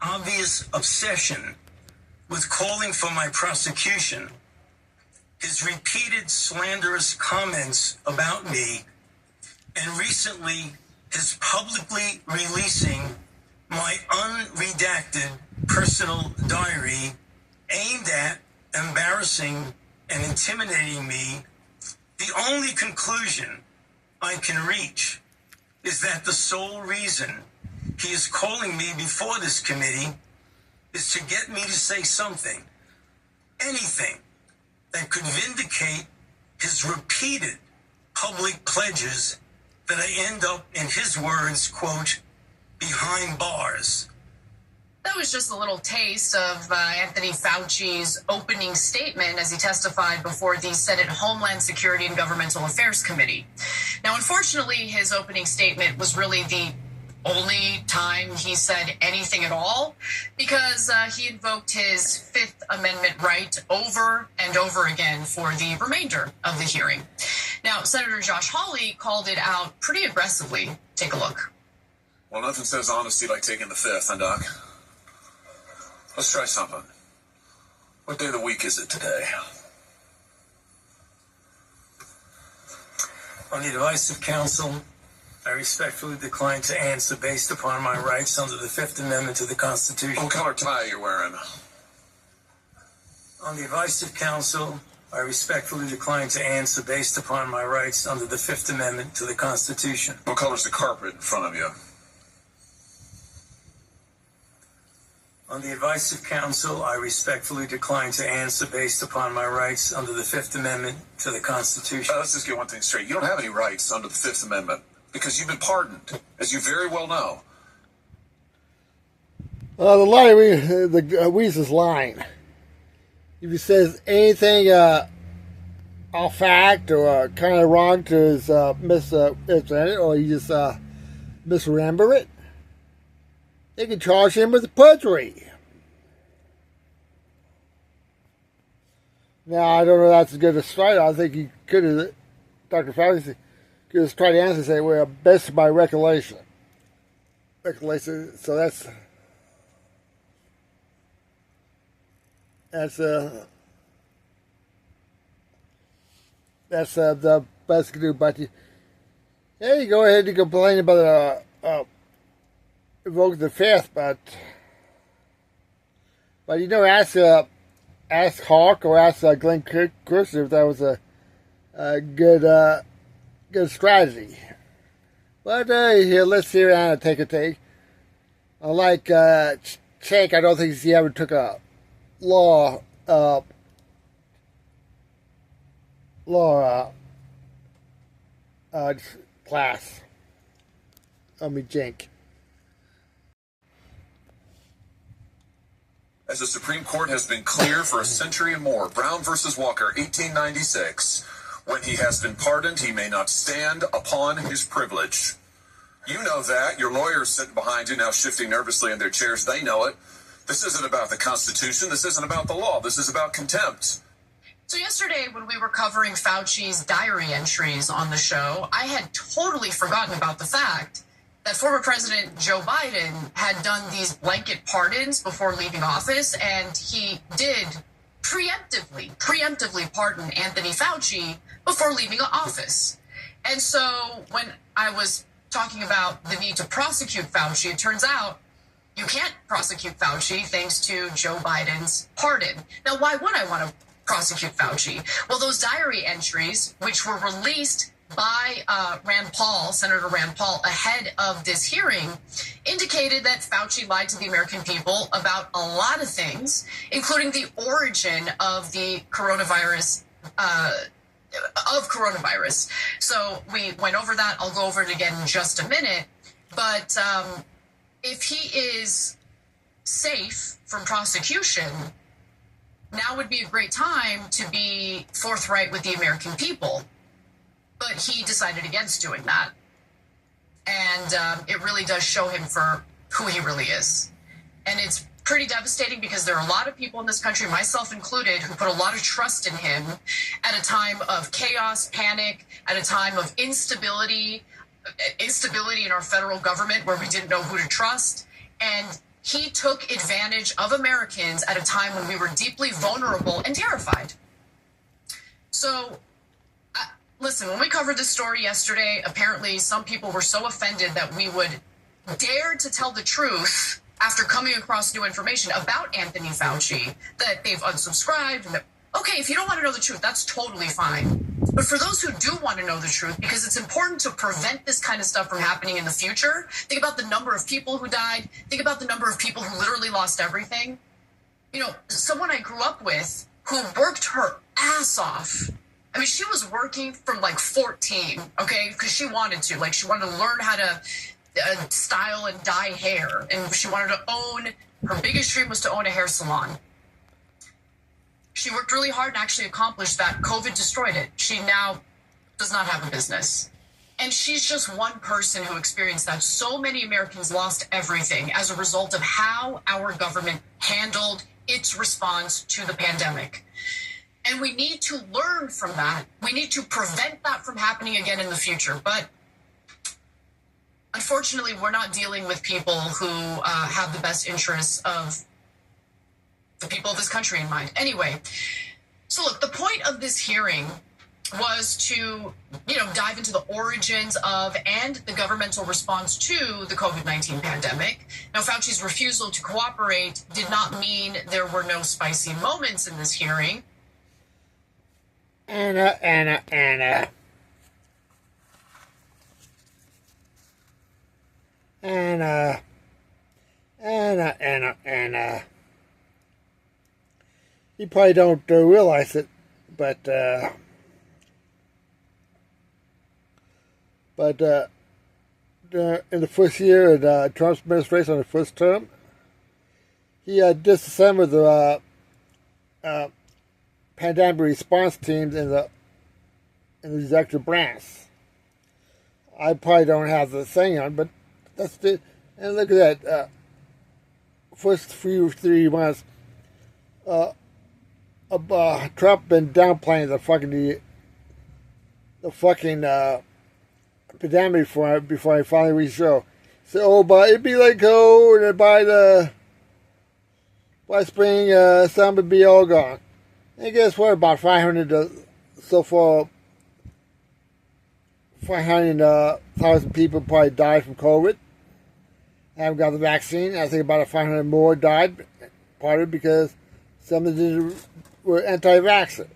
obvious obsession with calling for my prosecution, his repeated slanderous comments about me, and recently his publicly releasing my unredacted personal diary aimed at embarrassing and intimidating me, the only conclusion I can reach is that the sole reason he is calling me before this committee is to get me to say something, anything, that could vindicate his repeated public pledges that I end up, in his words, quote, behind bars. That was just a little taste of Anthony Fauci's opening statement as he testified before the Senate Homeland Security and Governmental Affairs Committee. Now, unfortunately, his opening statement was really the only time he said anything at all, because he invoked his Fifth Amendment right over and over again for the remainder of the hearing. Now, Senator Josh Hawley called it out pretty aggressively. Take a look. Well, nothing says honesty like taking the Fifth, huh, Doc? Let's try something. What day of the week is it today? On the advice of counsel, I respectfully decline to answer based upon my rights under the Fifth Amendment to the Constitution. What color tie are you wearing? On the advice of counsel, I respectfully decline to answer based upon my rights under the Fifth Amendment to the Constitution. What color's the carpet in front of you? On the advice of counsel, I respectfully decline to answer based upon my rights under the Fifth Amendment to the Constitution. Let's just get one thing straight. You don't have any rights under the Fifth Amendment because you've been pardoned, as you very well know. The lie, the Weasel's lying. If he says anything off fact or kind of wrong to his misrepresented, or you just misremember it, they can charge him with perjury. Now, I don't know if that's as good a strike. I think he could have, Dr. Fauci could have tried to answer and say, well, best by recollection. So that's the best to do. But yeah, you go ahead and complain about invoke the Fifth, but you know, ask Hawk or ask Glenn Kirsten if that was a good strategy. But here, let's hear Anna take a take. Unlike Cenk, I don't think he ever took a law class. Cenk. As the Supreme Court has been clear for a century and more, Brown versus Walker, 1896, when he has been pardoned, he may not stand upon his privilege. You know that. Your lawyers sitting behind you now shifting nervously in their chairs. They know it. This isn't about the Constitution. This isn't about the law. This is about contempt. So yesterday, when we were covering Fauci's diary entries on the show, I had totally forgotten about the fact that former President Joe Biden had done these blanket pardons before leaving office, and he did preemptively pardon Anthony Fauci before leaving office. And so when I was talking about the need to prosecute Fauci, it turns out you can't prosecute Fauci thanks to Joe Biden's pardon. Now, why would I want to prosecute Fauci? Well, those diary entries, which were released by Senator Rand Paul, ahead of this hearing, indicated that Fauci lied to the American people about a lot of things, including the origin of the coronavirus. So we went over that. I'll go over it again in just a minute. But if he is safe from prosecution, now would be a great time to be forthright with the American people. But he decided against doing that. And it really does show him for who he really is. And it's pretty devastating because there are a lot of people in this country, myself included, who put a lot of trust in him at a time of chaos, panic, at a time of instability in our federal government where we didn't know who to trust. And he took advantage of Americans at a time when we were deeply vulnerable and terrified. So, listen, when we covered this story yesterday, apparently some people were so offended that we would dare to tell the truth after coming across new information about Anthony Fauci that they've unsubscribed. And that, okay, if you don't want to know the truth, that's totally fine. But for those who do want to know the truth, because it's important to prevent this kind of stuff from happening in the future, think about the number of people who died. Think about the number of people who literally lost everything. You know, someone I grew up with who worked her ass off. I mean, she was working from like 14, okay, because she wanted to. Like, she wanted to learn how to style and dye hair. And she wanted to own, her biggest dream was to own a hair salon. She worked really hard and actually accomplished that. COVID destroyed it. She now does not have a business. And she's just one person who experienced that. So many Americans lost everything as a result of how our government handled its response to the pandemic. And we need to learn from that. We need to prevent that from happening again in the future. But unfortunately, we're not dealing with people who have the best interests of the people of this country in mind. Anyway, so look, the point of this hearing was to, dive into the origins of and the governmental response to the COVID-19 pandemic. Now, Fauci's refusal to cooperate did not mean there were no spicy moments in this hearing. Anna. You probably don't realize it, but in the first year of Trump's administration, on the first term, he disassembled the pandemic response teams in the executive branch. I probably don't have the thing on, but that's the. And look at that. First 3 months, Trump been downplaying the fucking pandemic before I finally reached show. So, but it'd be like cold, and by spring, sun would be all gone. And guess what? About 500 so far. 500,000 people probably died from COVID. Haven't got the vaccine. I think about 500 more died, partly because some of them were anti-vaxxer.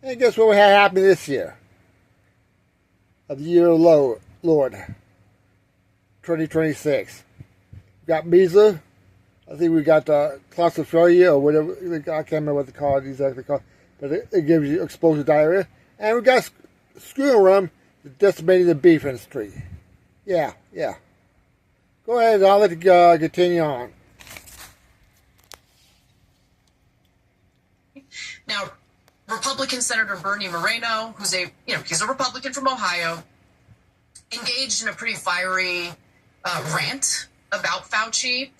And guess what had happened this year? Of the year of Lord, 2026. We got measles. I think we got claustrophilia or whatever. I can't remember what they call it exactly, but it gives you explosive diarrhea. And we got screw worm decimating the beef industry. Yeah. Go ahead, I'll let you continue on. Now, Republican Senator Bernie Moreno, who's he's a Republican from Ohio, engaged in a pretty fiery rant about Fauci.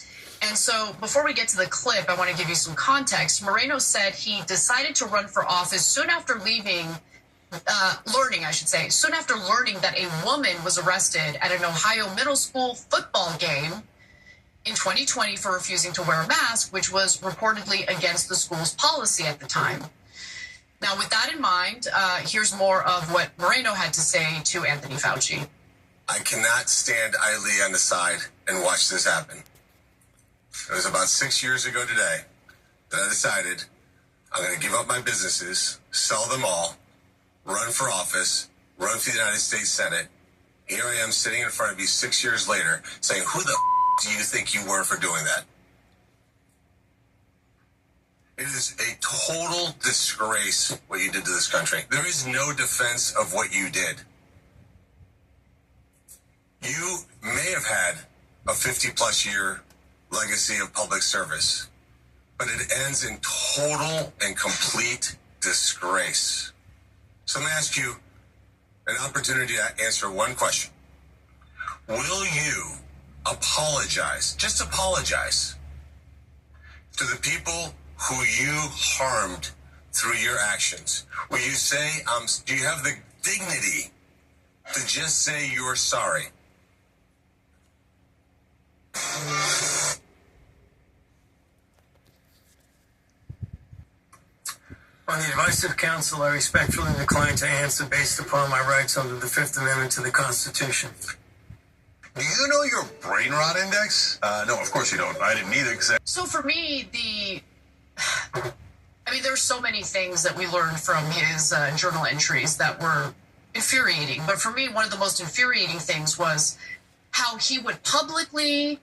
And so before we get to the clip, I want to give you some context. Moreno said he decided to run for office soon after learning that a woman was arrested at an Ohio middle school football game in 2020 for refusing to wear a mask, which was reportedly against the school's policy at the time. Now, with that in mind, here's more of what Moreno had to say to Anthony Fauci. I cannot stand idly on the side and watch this happen. It was about 6 years ago today that I decided I'm going to give up my businesses, sell them all, run for office, run for the United States Senate. Here I am sitting in front of you 6 years later saying, who the do you think you were for doing that? It is a total disgrace what you did to this country. There is no defense of what you did. You may have had a 50-plus year legacy of public service, but it ends in total and complete disgrace. So I'm going to ask you an opportunity to answer one question. Will you apologize, just apologize, to the people who you harmed through your actions? Will you say, do you have the dignity to just say you're sorry? On the advice of counsel, I respectfully decline to answer based upon my rights under the Fifth Amendment to the Constitution. Do you know your brain rot index? No, of course you don't. I didn't either. So for me, there's so many things that we learned from his journal entries that were infuriating. But for me, one of the most infuriating things was how he would publicly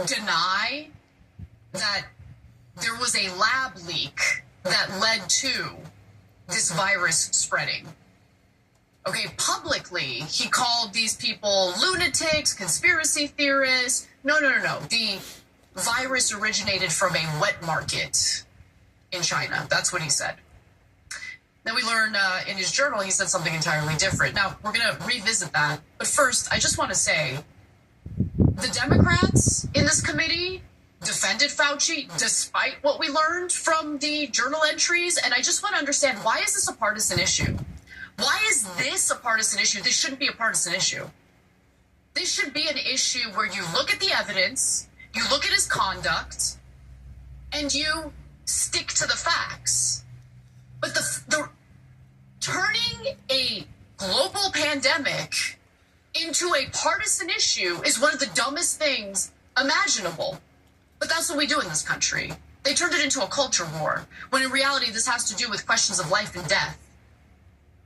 deny that there was a lab leak that led to this virus spreading. Okay, publicly, he called these people lunatics, conspiracy theorists. No. The virus originated from a wet market in China. That's what he said. Then we learned in his journal, he said something entirely different. Now, we're going to revisit that. But first, I just want to say, the Democrats in this committee defended Fauci despite what we learned from the journal entries. And I just want to understand, why is this a partisan issue? Why is this a partisan issue? This shouldn't be a partisan issue. This should be an issue where you look at the evidence, you look at his conduct, and you stick to the facts. But the turning a global pandemic into a partisan issue is one of the dumbest things imaginable. But that's what we do in this country. They turned it into a culture war, when in reality this has to do with questions of life and death.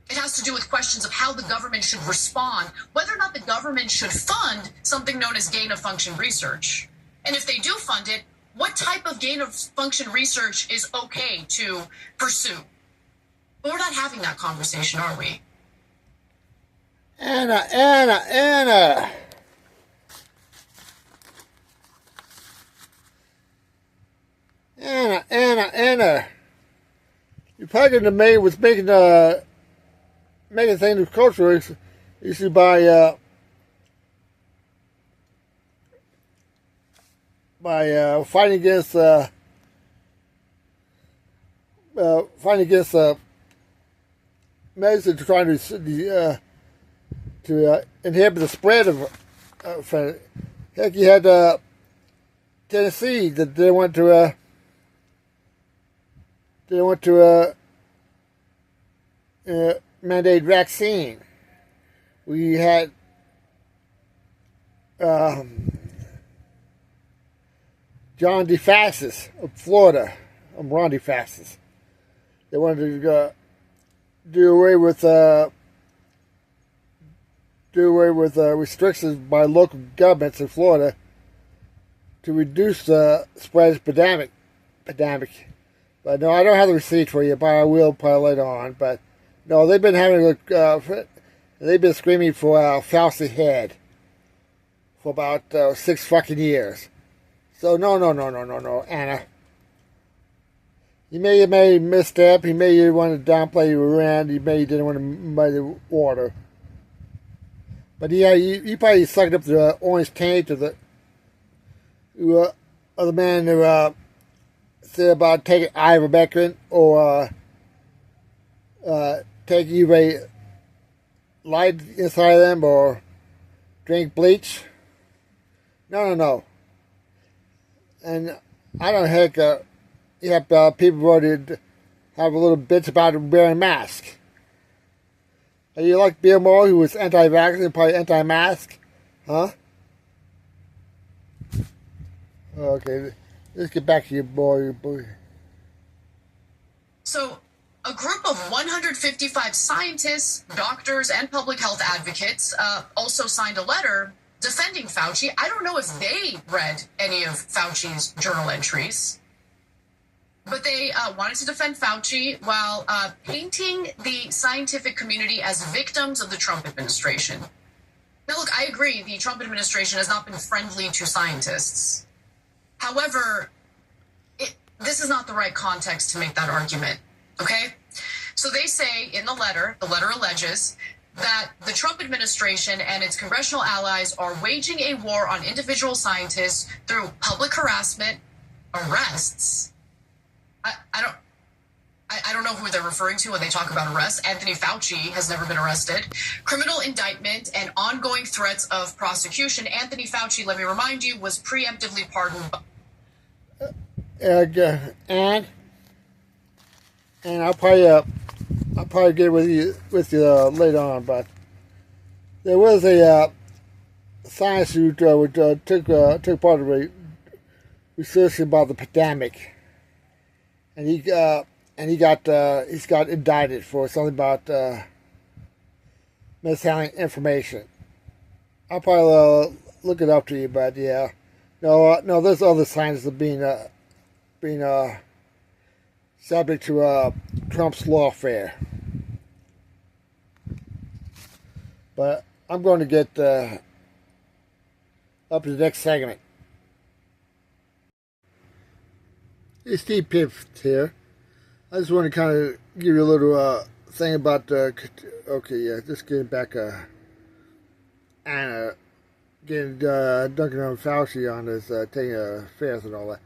It has to do with questions of how the government should respond, whether or not the government should fund something known as gain-of-function research. And if they do fund it, what type of gain-of-function research is okay to pursue? But we're not having that conversation, are we? Anna. You're talking to me was making things with cultural issue by fighting against medicine trying to inhibit the spread of heck, you had Tennessee that they went to mandate vaccine. We had John DeFascis of Florida, Ron DeFascis. They wanted to do away with restrictions by local governments in Florida to reduce the spread of pandemic. But no, I don't have the receipt for you, but I will probably later on. But no, they've been they've been screaming for Fauci head for about 6 fucking years. So no, Anna. You may have made a misstep. You may have wanted to downplay your end. You may didn't want to muddy the water. But yeah, you probably sucked up the orange taint of the man who said about taking ivermectin or take UV light inside of them or drink bleach. No. And I don't heck. You have people voted have a little bitch about wearing masks. Are you like Bill Maher, who was anti-vax and probably anti-mask? Huh? Okay, let's get back to your boy. So, a group of 155 scientists, doctors, and public health advocates also signed a letter defending Fauci. I don't know if they read any of Fauci's journal entries, but they wanted to defend Fauci while painting the scientific community as victims of the Trump administration. Now, look, I agree the Trump administration has not been friendly to scientists. However, this is not the right context to make that argument, okay? So they say in the letter alleges that the Trump administration and its congressional allies are waging a war on individual scientists through public harassment, arrests. I don't know who they're referring to when they talk about arrests. Anthony Fauci has never been arrested. Criminal indictment and ongoing threats of prosecution. Anthony Fauci, let me remind you, was preemptively pardoned. And and I'll probably get with you later on. But there was a science who took part of a research about the pandemic, and he's got indicted for something about mishandling information. I'll probably look it up to you, but yeah, no, there's other signs of being subject to Trump's lawfare. But I'm going to get up to the next segment. Hey, Steve Piff here. I just want to kind of give you a little thing about just getting back Anna getting dunking on Fauci on his taking affairs and all that.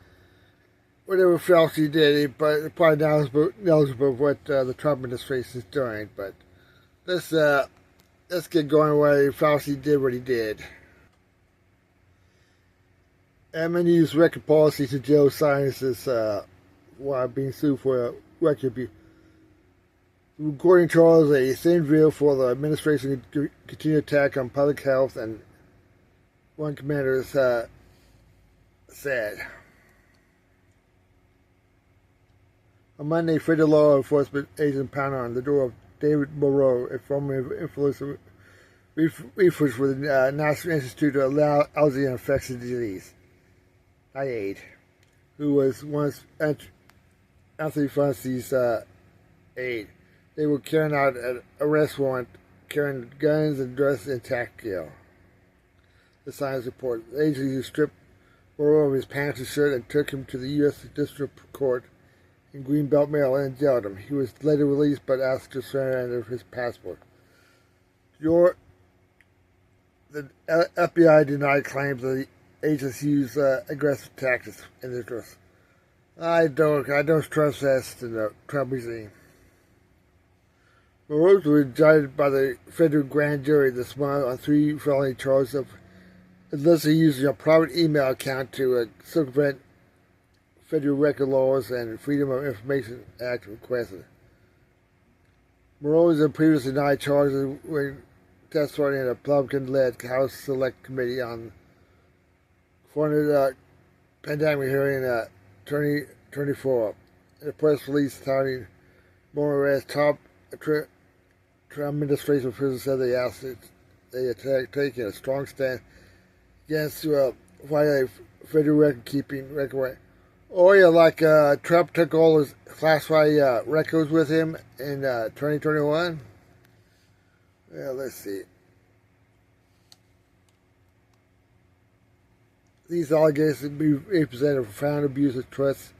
Whatever Fauci did, he probably knowledgeable of what the Trump administration is doing. But let's get going where Fauci did what he did. MN used record policy to jail scientists while being sued for record abuse. Recording Charles a thin veil for the administration continued attack on public health, and one commander said. On Monday, federal law enforcement agents pounded on the door of David Moreau, a former influencer researcher for the National Institute to Allergy and Infectious Disease, NIAID, who was once Anthony Fauci's aide. They were carrying out an arrest warrant, carrying guns and dressed in tactical. The science report. The agency stripped Moreau of his pants and shirt and took him to the U.S. District Court in Greenbelt, Maryland, and jailed him. He was later released but asked to surrender his passport. The FBI denied claims that the agents used aggressive tactics in this dress. I don't trust that in the Trump regime. Moreau was indicted by the federal grand jury this month on 3 felony charges of illicitly using a private email account to circumvent federal record laws and Freedom of Information Act requested. Moreau was previously denied charges when testifying in a Republican-led House Select Committee on funded pandemic hearing 2024. In a press release touting Moreau as top Trump administration officials said they are taking a strong stand against violating federal record-keeping record. Oh yeah, like Trump took all his classified records with him in 2021. Yeah, let's see. These allegations represent a profound abuse of trust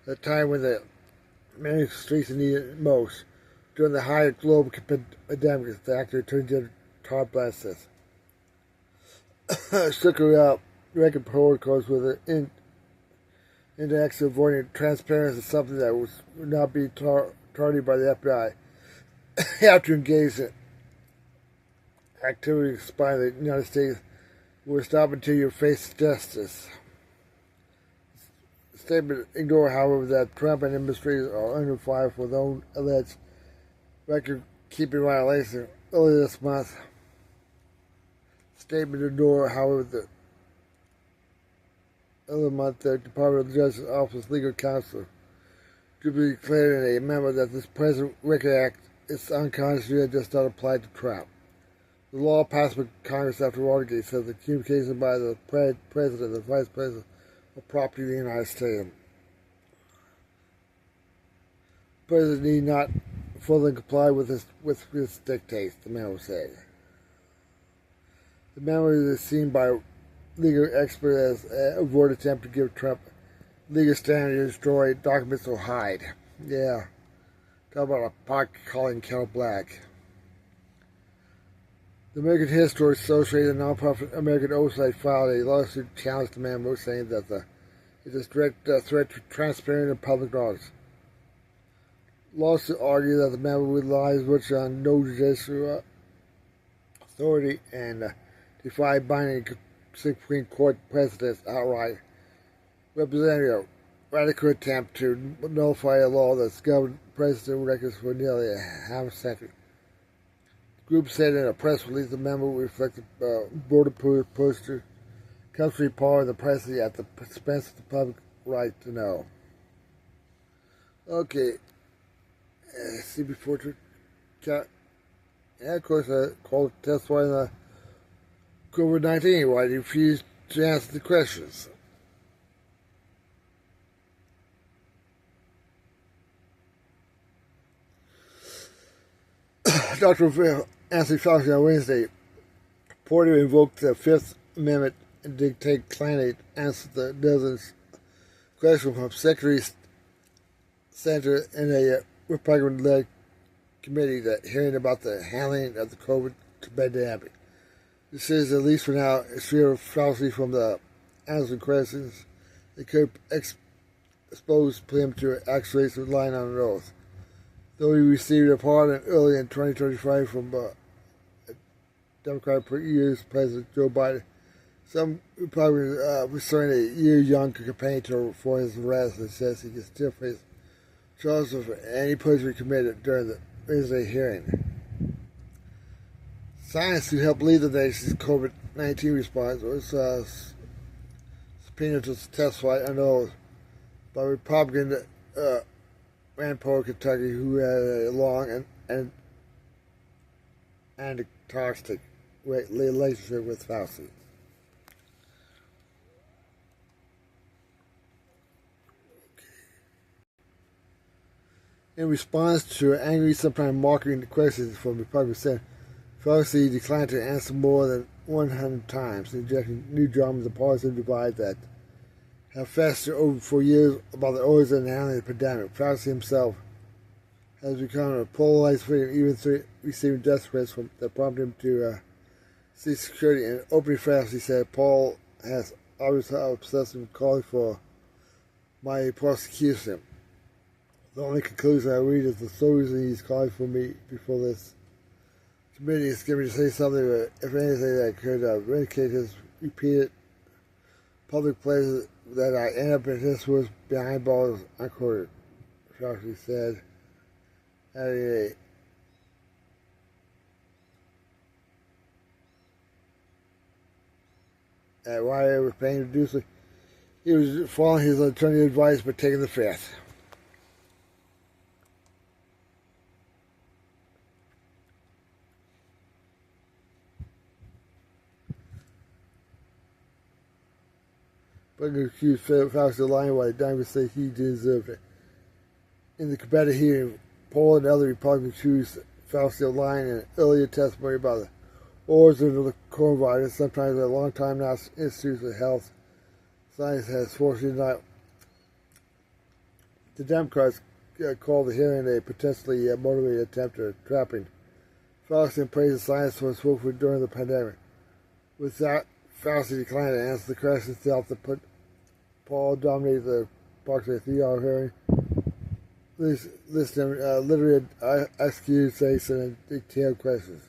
at a time when the administration needed it most. During the height of global pandemic, the actor Attorney General Todd Blanche says. Strictly record protocols with an index of avoiding transparency is something that would not be targeted by the FBI. You have to engage in activities by the United States will stop until you face justice. The statement ignored, however, that Trump and administrators are under fire for their own alleged record-keeping violation earlier this month. The statement ignored, however, the other month the Department of Justice Office legal counsel to be declared in a memo that this present record act is unconstitutional and does not apply to Trump. The law passed by Congress after Watergate says that communication by the President and Vice President of property of the United States. The President need not fully comply with his dictates, the memo said. The memo is seen by legal experts as a avoid attempt to give Trump legal standing to destroy documents or hide. Yeah. Talk about a pot calling kettle black. The American History Association, a nonprofit American Oversight, filed a lawsuit to challenge the memo, saying that it is a direct threat to transparent and public knowledge. Lawsuit argued that the memo relies much on no judicial authority and defy binding Supreme Court precedents outright. Representative radical attempt to nullify a law that's governed presidential records for nearly a half a century. The group said in a press release the memo reflected border poster country power of the president at the expense of the public right to know. Okay. See before to and of course I called to testify on the COVID-19 why he refused to answer the questions. Dr. Anthony Fauci on Wednesday reportedly invoked the Fifth Amendment and dictated candidate answer the dozens questions from Secretary Center in a Republican-led committee that hearing about the handling of the COVID pandemic. This is, at least for now, a fear of Fauci from the answering questions that could expose him to accusations of lying on an oath. Though he received a pardon early in 2025 from Democratic U.S. President Joe Biden, some Republicans restoring a year-young campaign for his arrest and says he can still face charges for any perjury committed during the Wednesday hearing. Scientists who helped lead the nation's COVID-19 response was subpoenaed to testify under oath by Republican Rand Paul, Kentucky, who had a long and toxic relationship with Fauci. In response to angry, sometimes mocking questions from Republican Senate, Fauci declined to answer more than 100 times, injecting new drama into the partisan divide that have festered over for years about the origin and handling of the pandemic. Fauci himself has become a polarized figure, even receiving death threats that prompted him to seek security. In opening Fauci said, Paul has always obsessed with calling for my prosecution. The only conclusion I read is the sole reason he's calling for me before this committee is getting me to say something, if anything, that could vindicate his repeated public pledges that I end up in his was behind bars, unquote. Fauci said, having at why was paying to do so. He was following his attorney advice but taking the fifth. But accused Fauci of lying while Democrats say he deserved it. In the competitive hearing, Paul and other Republicans accused Fauci of lying in an earlier testimony about the origin of the coronavirus. Sometimes a long time now, Institute of Health Science has forced denial. The Democrats called the hearing a potentially motivated attempt at trapping Fauci and praised the science for its work during the pandemic. With that, Fauci declined to answer the question itself that put Paul dominated the approximately 3-hour hearing. Listening literally accusation and detailed questions.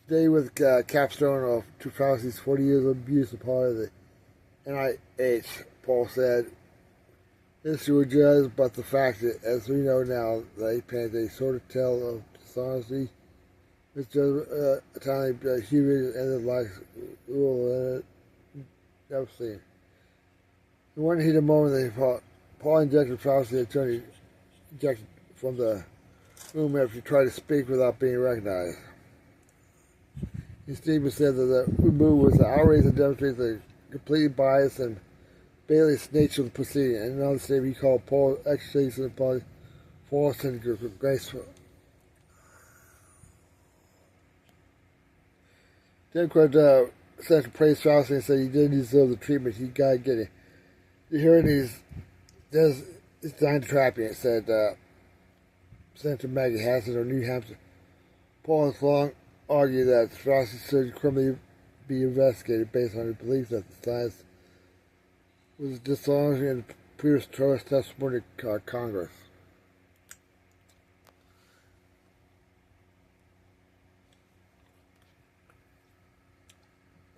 Today, with capstone of Fauci's 40 years of abuse of part of the NIH, Paul said, history will judge, but the fact that, as we know now, they paint a sort of tale of dishonesty. Mr. Tiny human and the life rule never seen. In one heated moment, they Paul injected Fauci, the attorney, ejected from the room after he tried to speak without being recognized. His statement said that the remove was outrage and demonstrated the complete bias and baseless nature of the proceeding. In another statement, he called Paul's accusation of Paul false and disgraceful. Democrat Senator praised Fauci and said he didn't deserve the treatment. He got to get it. The hearing is designed to trap him, said Senator Maggie Hassan of New Hampshire. Paul has long argued that Fauci should criminally be investigated based on his belief that the science was dishonest in previous testimony to Congress.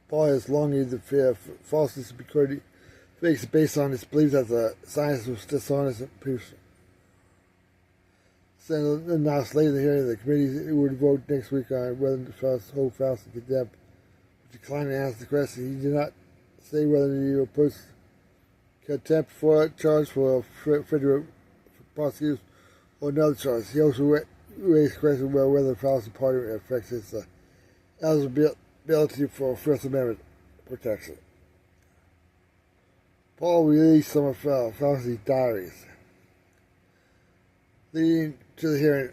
Paul has long needed the fear of Fauci's security. fakes based on his belief that the science was dishonest and proof. Senate announced later in the hearing that the committee would vote next week on whether to hold Fauci contempt. Declining to answer the question, he did not say whether he would post contempt for a charge for federal prosecutors or another charge. He also raised questions about whether the Fauci party affects his eligibility for First Amendment protection. Paul released some of Fauci's diaries. Leading to the hearing,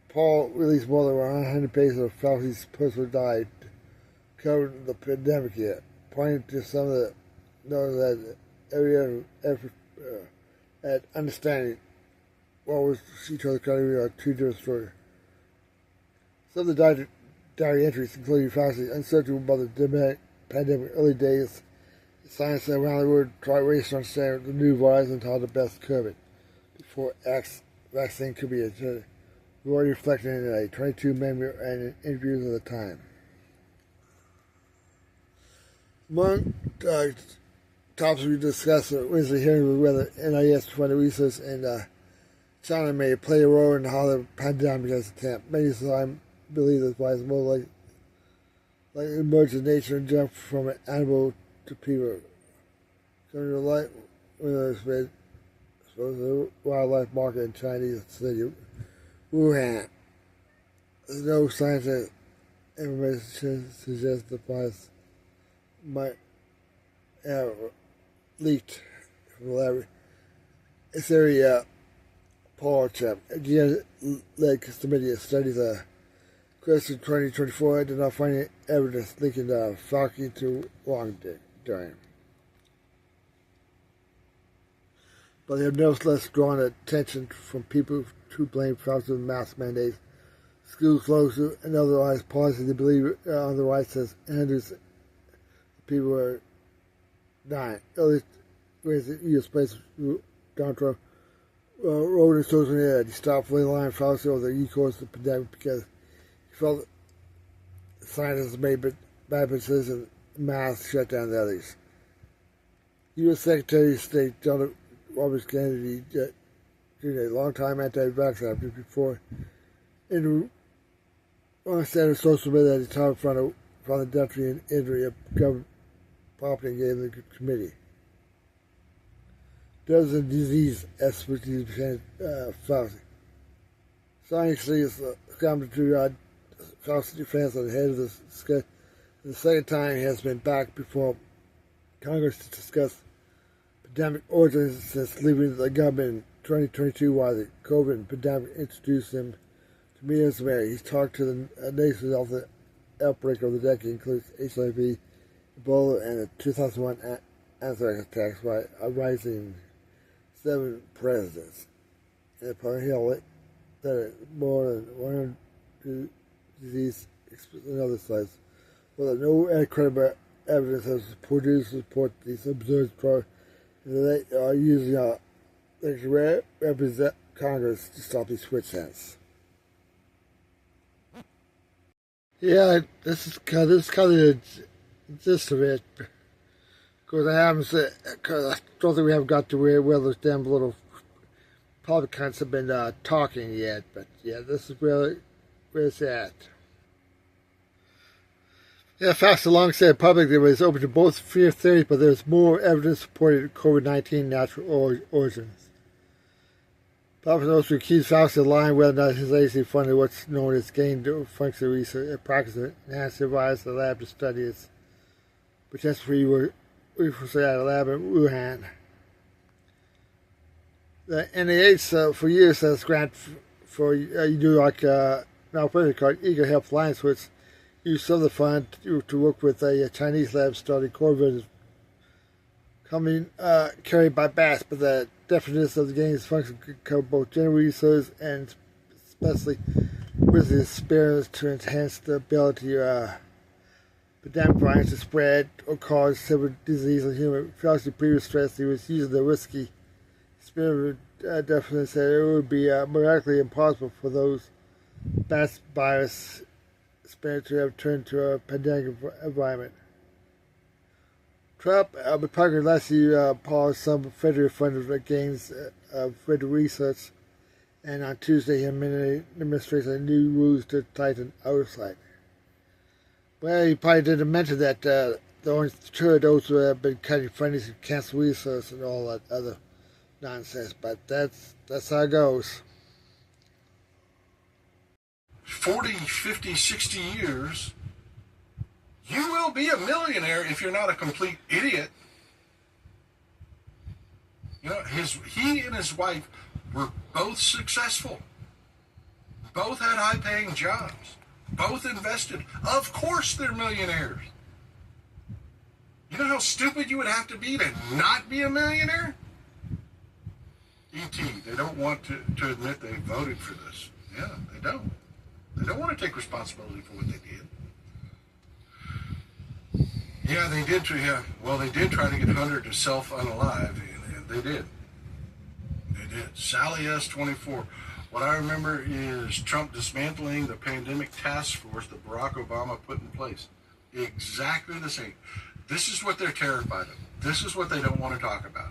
Paul released more than 100 pages of Fauci's personal diary covering the pandemic yet, pointing to some of the known as area effort at understanding what was each other's country are two different stories. Some of the diary entries, including Fauci's uncertainty about the pandemic early days, science around the world tried race to understand the new virus and how to best curb it before vaccine could be inserted. We already reflected in a 22 memory and interviews of the time. Among topics we discussed at Wednesday hearing was whether NIS funded research in China may play a role in how the pandemic has attempt. Many believe this virus more like emerged in nature and jump from an animal to people. Coming to light when it was read, the wildlife market in Chinese city, Wuhan. There's no scientific information suggests the virus might have leaked from the lab. It's very Paul Chap. Led committee studies the question 2024 did not find any evidence linking Fauci to wrongdoing. But they have nevertheless drawn attention from people who blame Fauci for mask mandates, schools closed, and otherwise policies they believe on the right says hundreds of people are dying. Early U.S. President Donald Trump wrote in social media that he stopped relying Fauci over the e-course of the pandemic because he felt scientists made bad decisions and mass shut down the others. U.S. Secretary of State John Robert Kennedy, during a long-time anti-vaxxer before, on a set of social media that he talked from the deputy and injury of government property and gave the committee. Drugs and disease expertise behind Fauci. Scientists come to Fauci's defense on the head of this discussion. The second time he has been back before Congress to discuss pandemic origins since leaving the government in 2022 while the COVID pandemic introduced him to meetings where he's talked to the nations of the outbreak of the decade, includes HIV, Ebola, and the 2001 anthrax attacks by a rising 7 presidents. And upon Hill, that more than 100 disease in other sites. Well, no credible evidence has produced to support these absurd problems. They are using they represent Congress to stop these switch hands. Yeah, this is kind of the gist of it. Because I haven't said, because I don't think we have got to where those damn little Republicans have been talking yet. But yeah, this is where it's at. Yeah, Fauci long said publicly it was open to both fear theories, but there's more evidence supporting COVID-19 natural origins. Fauci also accused Fauci of lying whether or not his agency funded what's known as gain-of-function research and practice of enhanced device the lab to study its potential for research at a lab in Wuhan. The NIH for years has granted for you do like now called Eager Help Alliance, which used some of the fund to work with a Chinese lab studying COVID carried by bats, but the definition of the gain's function could cover both general research and especially with the experiments to enhance the ability of pandemic virus to spread or cause severe disease in human. Fauci previously stressed he was using the risky experiment definition said it would be miraculously impossible for those bats virus to have turned to a pandemic environment. Trump Republican lets you pause some federal funded gains of federal research, and on Tuesday, he administrated new rules to tighten oversight. Well, he probably didn't mention that only two of those who have been cutting funding to cancer research and all that other nonsense, but that's how it goes. 40, 50, 60 years, you will be a millionaire if you're not a complete idiot. You know, he and his wife were both successful. Both had high-paying jobs. Both invested. Of course they're millionaires. You know how stupid you would have to be not be a millionaire? E.T., they don't want to admit they voted for this. Yeah, they don't. They don't want to take responsibility for what they did. Yeah, they did. Well, they did try to get Hunter to self-unalive, and they did. They did. Sally S24. What I remember is Trump dismantling the pandemic task force that Barack Obama put in place. Exactly the same. This is what they're terrified of. This is what they don't want to talk about.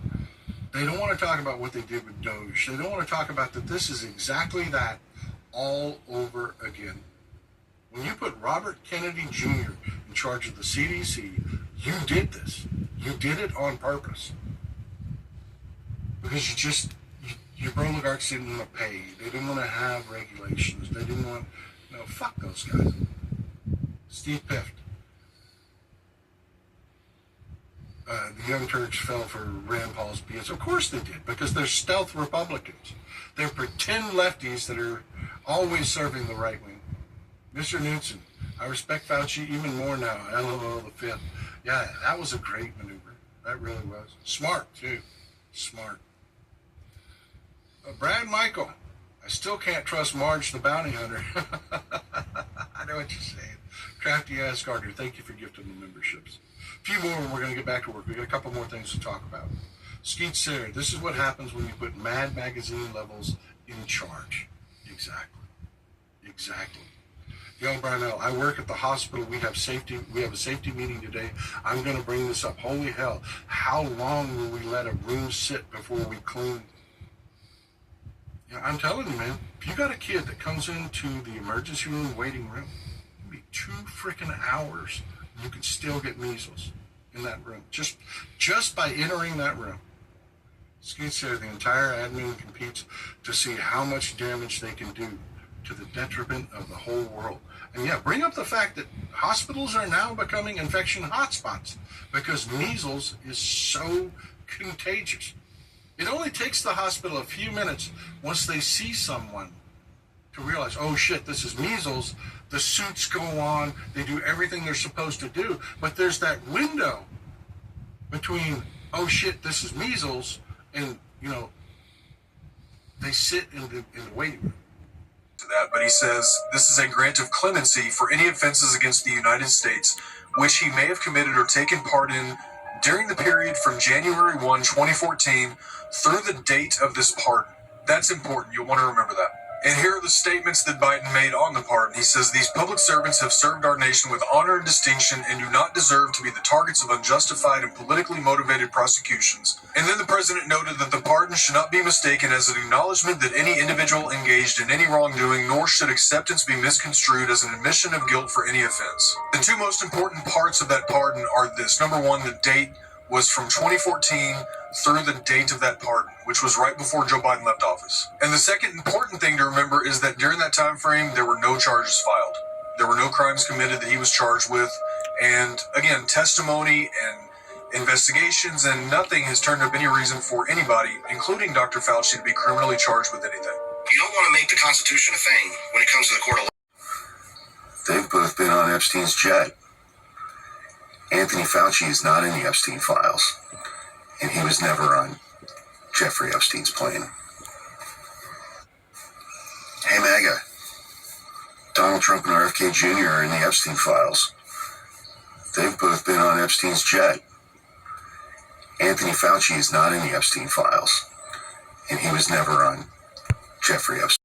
They don't want to talk about what they did with Doge. They don't want to talk about that this is exactly that all over again. When you put Robert Kennedy Jr. in charge of the CDC, you did this. You did it on purpose. Because your oligarchs didn't want to pay. They didn't want to have regulations. They didn't want, fuck those guys. Steve Pift. The Young Turks fell for Rand Paul's BS. Of course they did, because they're stealth Republicans. They're pretend lefties that are always serving the right wing. Mr. Knudsen, I respect Fauci even more now. LOL the fifth. Yeah, that was a great maneuver. That really was. Smart, too. Smart. Brad Michael, I still can't trust Marge the bounty hunter. I know what you're saying. Crafty Ass Carter, thank you for gifting the memberships. A few more and we're going to get back to work. We got a couple more things to talk about. Skeet Sarah, this is what happens when you put Mad Magazine levels in charge. Exactly. Young Brownell, I work at the hospital. We have a safety meeting today. I'm going to bring this up. Holy hell. How long will we let a room sit before we clean? Yeah, I'm telling you, man, if you got a kid that comes into the emergency room waiting room, it'll be 2 freaking hours. You can still get measles in that room. Just by entering that room. Skeet said the entire admin competes to see how much damage they can do to the detriment of the whole world. And yeah, bring up the fact that hospitals are now becoming infection hotspots because measles is so contagious. It only takes the hospital a few minutes once they see someone to realize, oh shit, this is measles. The suits go on. They do everything they're supposed to do. But there's that window between, oh shit, this is measles, and, they sit in the waiting room. To that, but he says this is a grant of clemency for any offenses against the United States which he may have committed or taken part in during the period from January 1, 2014 through the date of this pardon. That's important. You'll want to remember that. And here are the statements that Biden made on the pardon. He says, these public servants have served our nation with honor and distinction and do not deserve to be the targets of unjustified and politically motivated prosecutions. And then the president noted that the pardon should not be mistaken as an acknowledgement that any individual engaged in any wrongdoing, nor should acceptance be misconstrued as an admission of guilt for any offense. The two most important parts of that pardon are this. Number one, the date was from 2014 through the date of that pardon, which was right before Joe Biden left office. And the second important thing to remember is that during that time frame, there were no charges filed. There were no crimes committed that he was charged with. And again, testimony and investigations and nothing has turned up any reason for anybody, including Dr. Fauci, to be criminally charged with anything. You don't want to make the Constitution a thing when it comes to the court of law. They've both been on Epstein's jet. Anthony Fauci is not in the Epstein files, and he was never on Jeffrey Epstein's plane. Hey, MAGA. Donald Trump and RFK Jr. are in the Epstein files. They've both been on Epstein's jet. Anthony Fauci is not in the Epstein files, and he was never on Jeffrey Epstein.